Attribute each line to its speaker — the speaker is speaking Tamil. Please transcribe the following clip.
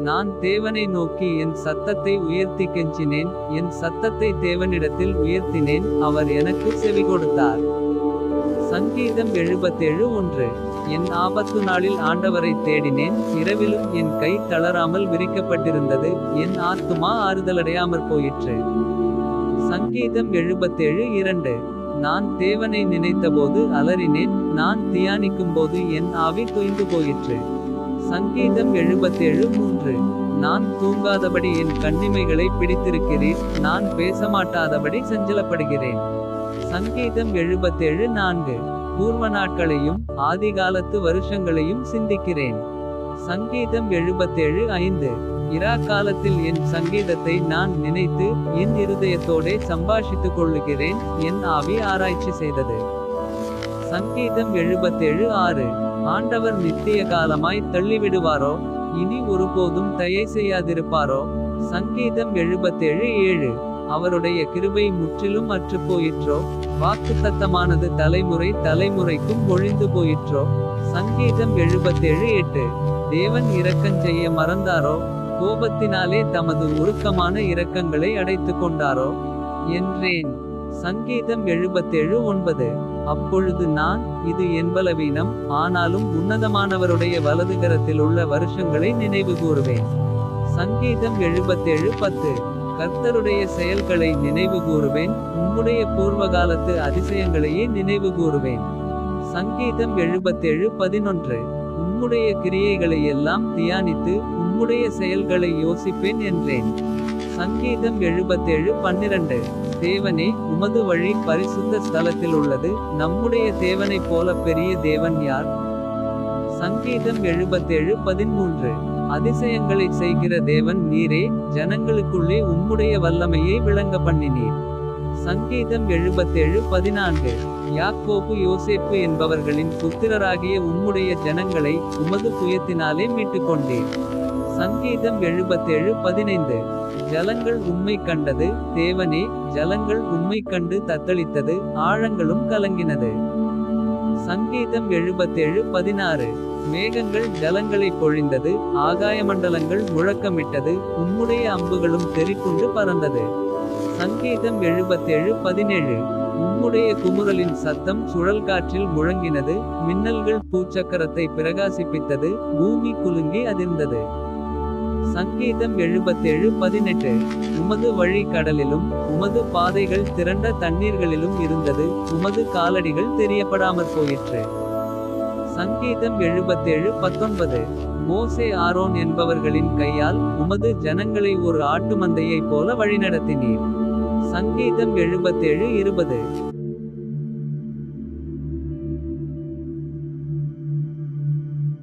Speaker 1: நான் தேவனை நோக்கி என் சத்தத்தை உயர்த்தி கெஞ்சினேன். என் சத்தத்தை தேவனிடத்தில் உயர்த்தினேன், அவர் எனக்கு செவிகொடுத்தார். சங்கீதம் 77:1. என் ஆபத்து நாளில் ஆண்டவரை தேடினேன். இரவிலும் என் கை தளராமல் விரிக்கப்பட்டிருந்தது. என் ஆத்துமா ஆறுதலடையாமற் போயிற்று. சங்கீதம் 77:2. நான் தேவனை நினைத்தபோது அலறினேன். நான் தியானிக்கும்போது என் ஆவி தொய்ந்து போயிற்று. சங்கீதம் 77:3. நான் தூங்காதபடி என் கண்ணிமைகளை பிடித்திருக்கிறீர். நான் பேசமாட்டாதபடி சஞ்சலப்படுகிறேன். சங்கீதம் 77:4. பூர்வ நாட்களையும் ஆதிகாலத்து வருஷங்களையும் சிந்திக்கிறேன். சங்கீதம் 77:5. இரா காலத்தில் என் சங்கீதத்தை நான் நினைத்து என் இருதயத்தோடே சம்பாஷித்துக் கொள்ளுகிறேன். என் ஆவி ஆராய்ச்சி செய்தது. சங்கீதம் 77:6. ஆண்டவர் நித்திய காலமாய் தள்ளிவிடுவாரோ? இனி ஒருபோதும் தயை செய்யாதிருப்பாரோ? சங்கீதம் 77:7. அவருடைய கிருபை முற்றிலும் அற்று போயிற்றோ? வாக்குத்தத்தமானது தலைமுறை தலைமுறைக்கும் ஒழிந்து போயிற்றோ? சங்கீதம் 77:8. தேவன் இரக்கஞ்செய்ய மறந்தாரோ? கோபத்தினாலே தமது உருக்கமான இரக்கங்களை அடைத்துக் கொண்டாரோ என்றேன். சங்கீதம் 77:9. அப்பொழுது நான், இது என் பலவீனம், ஆனாலும் உன்னதமானவருடைய வலதுகரத்திலுள்ள வருஷங்களை நினைவு கூறுவேன். சங்கீதம் 77:10. கர்த்தருடைய செயல்களை நினைவு கூறுவேன். உம்முடைய பூர்வகாலத்து அதிசயங்களையே நினைவு கூறுவேன். சங்கீதம் 77:11. உம்முடைய கிரியைகளையெல்லாம் தியானித்து உம்முடைய செயல்களை யோசிப்பேன் என்றேன். சங்கீதம் 77:12. தேவனே, உமது வழி பரிசுத்த ஸ்தலத்தில் உள்ளது. நம்முடைய தேவனைப் போல பெரிய தேவன் யார்? சங்கீதம் 77:13. அதிசயங்களை செய்கிற தேவன் நீரே. ஜனங்களுக்குள்ளே உம்முடைய வல்லமையை விளங்க பண்ணினீர். சங்கீதம் 77:14. யாக்கோபு யோசேப்பு என்பவர்களின் புத்திரராகிய உம்முடைய ஜனங்களை உமது புயத்தினாலே மீட்டுக்கொண்டீர். சங்கீதம் 77:15. ஜலங்கள் உம்மை கண்டது. தேவனே, ஜலங்கள் உம்மை கண்டு தத்தளித்தது. ஆழங்களும் கலங்கினது. சங்கீதம் 77:16. மேகங்கள் ஜலங்களை பொழிந்தது. ஆகாயமண்டலங்கள் முழக்கமிட்டது. உம்முடைய அம்புகளும் தெரிப்புண்டு பறந்தது. சங்கீதம் 77:17. உம்முடைய குமுறலின் சத்தம் சுழல் காற்றில் முழங்கினது. மின்னல்கள் பூச்சக்கரத்தை பிரகாசிப்பித்தது. பூமி குலுங்கி அதிர்ந்தது. சங்கீதம் 77:18. உமது வழி கடலிலும் உமது பாதைகள் திரண்ட தண்ணீர்களிலும் இருந்தது. உமது காலடிகள் தெரியப்படாமற் போயிற்று. சங்கீதம் 77:19. மோசே ஆரோன் என்பவர்களின் கையால் உமது ஜனங்களை ஒரு ஆட்டுமந்தையைப் போல வழிநடத்தினீர். சங்கீதம் 77:20.